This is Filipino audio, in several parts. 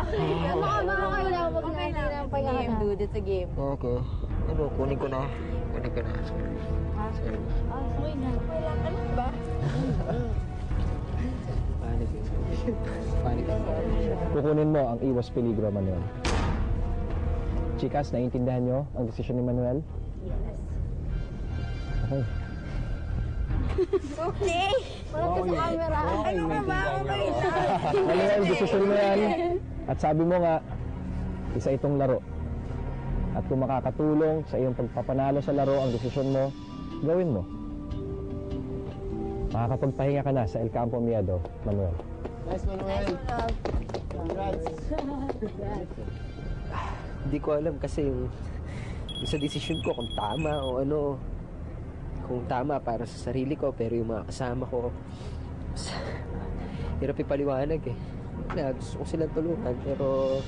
Baka kayo lang pag natin ang game, dude. It's a game. Okay. Ano, kunin ko na. Kunin ko na. Sorry. Okay na. Wala ka lang ba? Panik yun. Panik yun. Kukunin mo ang iwas peligro, Manuel. Chicas, naiintindihan nyo ang desisyon ni Manuel? Yes. Okay. Okay. Wala ka sa camera. Ano ka ba? Okay na. Manuel, desisyon mo yan. At sabi mo nga, isa itong laro. At kung makakatulong sa iyong pagpapanalo sa laro ang desisyon mo, gawin mo. Makakapagpahinga ka na sa El Campo Miedo, Manuel. Nice, Manuel. Congrats. Hindi ko alam kasi yung sa desisyon ko kung tama o ano. Kung tama para sa sarili ko, pero yung mga kasama ko, hirap ipaliwanag eh. Gusto ko silang tulungan, pero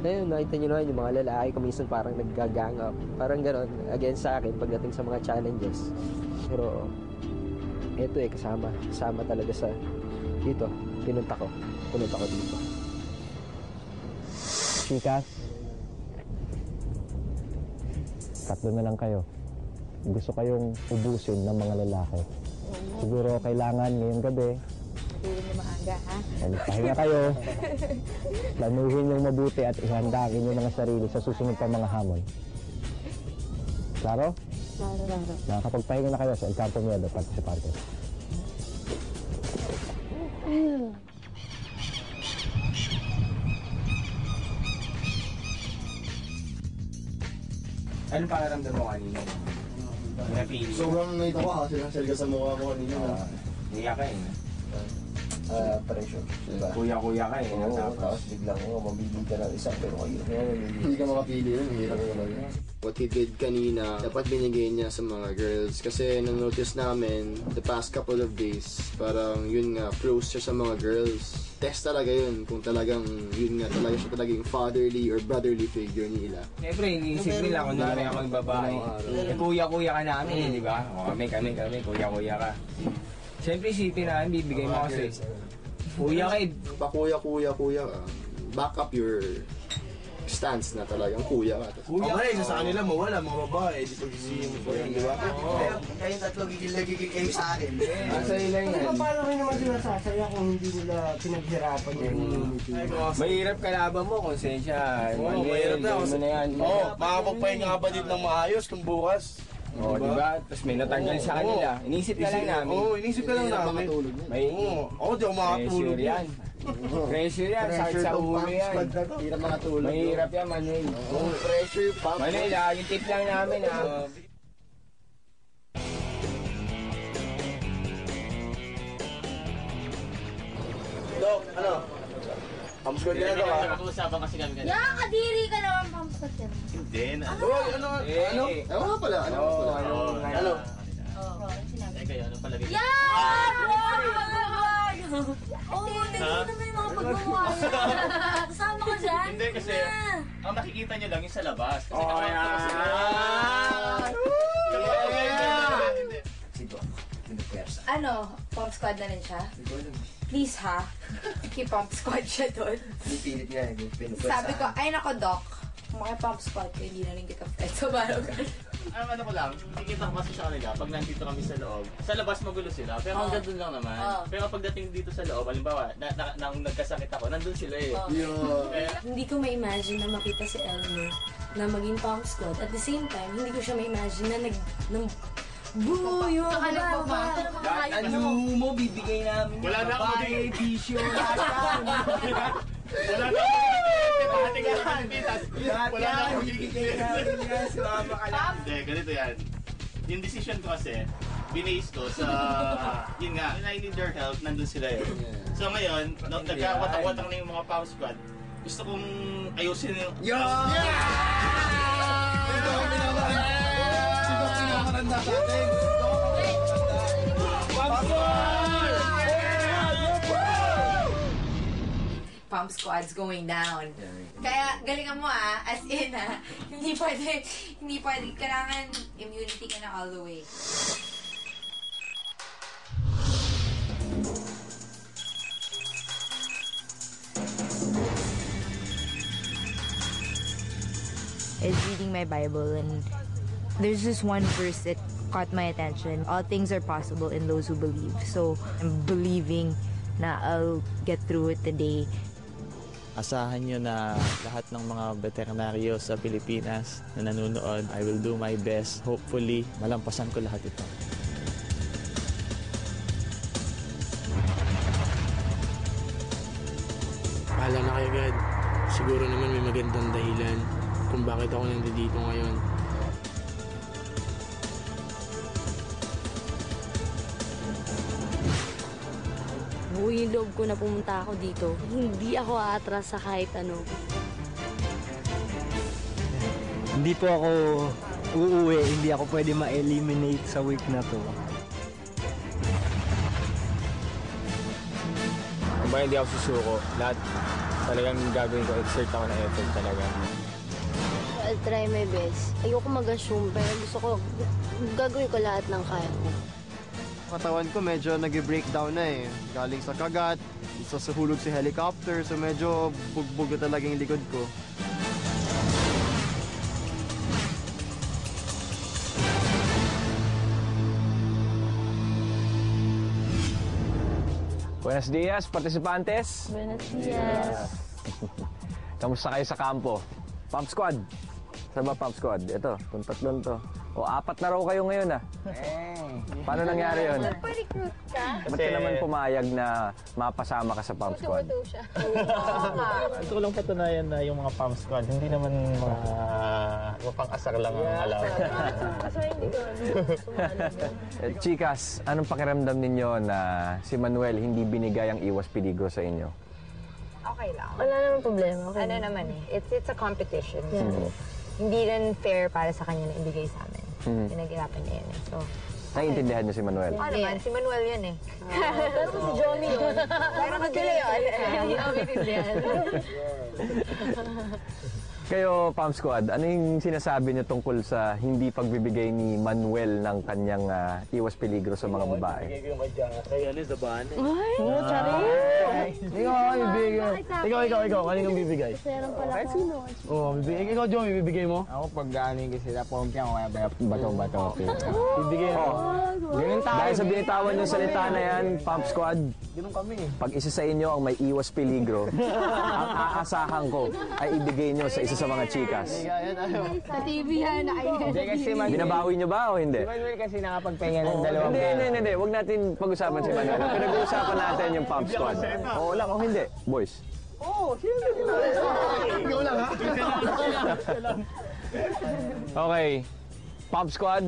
ngayon, nakita nyo naman yung mga lalaki ko minsan parang nag-gang up. Parang gano'n, against sa akin pagdating sa mga challenges. Pero, eto eh, kasama talaga sa dito. Pinunta ko dito. Chicas, tatlo na lang kayo. Gusto kayong ubusin ng mga lalaki. Siguro kailangan ngayong gabi. Tulog na maaga, ha? Pahinga kayo. Planuhin yung mabuti at ihanda ang inyong mga sarili sa susunod pa mga hamon. Klaro? Klaro. Nakakapagpahinga na kayo sa El Campo Miedo, participante. Anong pakiramdam mo kanina? Sobrang nakita ko silang selga sa mukha ko kanina. Niya ka eh. Pressure. Diba? Kuya-kuya ka eh. Oo, tapos biglang mamili ka ng isa pero kayo. Hindi ka makapili yun. Hirap talaga. What he did kanina, dapat binigay niya sa mga girls. Kasi nanotice namin, the past couple of days, parang yun nga, close siya sa mga girls. Test talaga yun, kung talagang yun nga, talaga siya talaga yung fatherly or brotherly figure nila. Siyempre, iniisip nila kung nari ako yung babae. Kuya-kuya ka namin eh, di ba? O kami, kuya-kuya ka. Siyempre, isipin namin, bibigay mo kasi. Kuya kid. Kuya ka. Back up your stance na talagang kuya ka. Kuya ka eh, sa kanila mawala, mga babae. Di pagsisihin mo po yan, di ba? Kayong tatlo, gigil kayo sa akin. Nasa ilan yan. Paano rin naman sila sasaya kung hindi nila pinaghirapan yung community? Mahirap kalaban mo, konsensya. Oo, mahirap na. Mo na yan. Oo, makakapagpahinga ka pa din ng maayos kung bukas. Oo, diba? Tapos may natanggal sa kanila. Inisip na lang namin. Oo, inisip na lang namin. May Oo, di ako makatulog pressure yan. Pressure yan, sakit sa ulo yan. Hirap makatulog. Mahirap yan, Manuel. Pressure, pump. Manuel, yung tip lang namin ha. Dok, ano? Pamsquad ka na daw ha? Mag-uusapan kasi kami ganun. Yan, kadiri ka naman, pamskat yan. Hindi na. Ano? Ano pala? Ano? Eh kayo, ano palagi? Yan! Oo, hindi naman yung mga pagmamahal. Kasama ka dyan. Hindi kasi, ang nakikita nyo lang yung sa labas. Kasi Oh, kapag yan. sila. Ano, pump squad na rin siya? Please ha, i-pump squad siya doon. Pipilit nga. Sabi ko, ay nako doc, kung maki-pump squad ko, hindi na rin kita friend. So, parang Ano ko lang, nakikita ko kasi sa kanila, pag nandito kami sa loob, sa labas magulo sila, pero hanggang doon lang naman. Pero pagdating dito sa loob, halimbawa, nang nagkasakit ako, nandun sila eh. hindi ko ma-imagine na makita si Elmer na maging pump squad. At the same time, hindi ko siya ma-imagine na buyo ka na ba? Ano mo, bibigay namin. Wala na ako magiging bisyo. Wala na ako Wala na ako bibigay namin yan. Sumama ka lang. Hindi, ganito yan. Yung decision ko kasi, binase ko sa, yun nga, I need their help, nandun sila eh. So ngayon, nagkakawatak-watak na yung mga power squad. Gusto kong ayusin yung... Pump squad's going down. Kaya galingan mo as in hindi pwede, kailangan immunity ka na all the way. reading my Bible, and there's this one verse that caught my attention. All things are possible in those who believe. So I'm believing na I'll get through it today. Asahan nyo na lahat ng mga veterinaryo sa Pilipinas na nanonood, I will do my best. Hopefully, malampasan ko lahat ito. Bahala na kayo, God. Siguro naman may magandang dahilan kung bakit ako nandito ngayon. Buo yung loob ko na pumunta ako dito. Hindi ako aatras sa kahit ano. Hindi po ako uuwi, hindi ako pwede ma-eliminate sa week na to. Kung ba hindi ako susuko, lahat talagang gagawin ko, exert ako ng effort talaga. I'll try my best. Ayoko mag-assume, pero gusto ko, gagawin ko lahat ng kaya ko. Katawan ko medyo nag-breakdown na eh. Galing sa kagat, isa sa hulog sa helicopter, so medyo bugbog na talaga yung likod ko. Buenos dias, participantes. Buenos dias. Kamusta kayo sa kampo? Pump Squad. Saan ba Pump Squad? Ito, itong tatlong to. O, 4 na raw kayo ngayon ah. Paano nangyari yun? Nagpa-recruit ka? Ba't ka naman pumayag na mapasama ka sa Pump Squad? siya. Ito ko lang patunayan na yung mga Pump Squad, hindi naman mga mapang-asar lang ang alaman. Kasi hindi ko Chikas, anong pakiramdam ninyo na si Manuel hindi binigay ang iwas peligro sa inyo? Okay lang. Wala namang problema. Okay. Ano naman eh, it's a competition. So, hindi rin fair para sa kanya na ibigay sa amin. Pinag-irapan niya yun eh. So, Naiintindihan niyo si Manuel? ano naman, si Manuel yan eh. Pero si Johnny yun. Pero magkila yun. Hindi ako maintindihan. Kayo, Pump Squad, ano yung sinasabi niyo tungkol sa hindi pagbibigay ni Manuel ng kanyang iwas peligro sa mga babae? Kaya ano, zabahan eh. Oo, tsari. Ikaw, kanino bibigay? Meron pala ko. Oo, bibigay. Ikaw, Joey, bibigay mo? Ako pag gano'n ko sila, pompiang kaya bato-bato. Bibigay mo. Ganun tayo. Dahil sa binitawan yung salita na yan, Pump Squad, Ganun kami eh. pag isa sa inyo ang may iwas peligro, ang aasahan ko ay ibigay nyo sa isa sa mga chikas. Sa TV yan, Hindi kasi Binabawi nyo ba o hindi? Si Manuel kasi nakapagpahinga ng dalawang Hindi. Huwag natin pag-usapan si Manuel. Pinag-uusapan natin yung Pump Squad. Oo lang o hindi, boys. Ikaw lang ha? Okay, Pump Squad,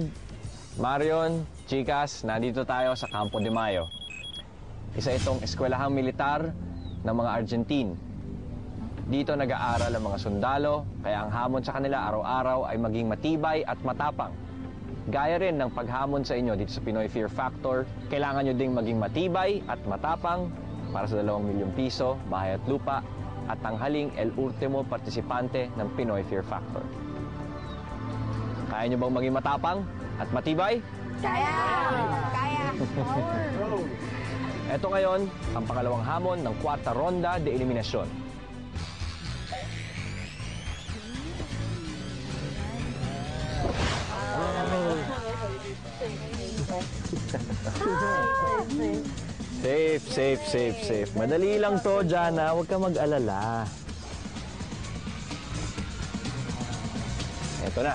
Marion, Chikas, nandito tayo sa Campo de Mayo. Isa itong eskwelahang militar ng mga Argentine. Dito nag-aaral ang mga sundalo, kaya ang hamon sa kanila araw-araw ay maging matibay at matapang. Gaya rin ng paghamon sa inyo dito sa Pinoy Fear Factor, kailangan nyo ding maging matibay at matapang para sa 2 milyong piso, bahay at lupa, at tanghaling el ultimo partisipante ng Pinoy Fear Factor. Kaya nyo bang maging matapang at matibay? Kaya! Kaya! Ito ngayon, ang pangalawang hamon ng 4th ronda de eliminasyon. Safe. Madali lang to, Jana. Huwag ka mag-alala. Ito na.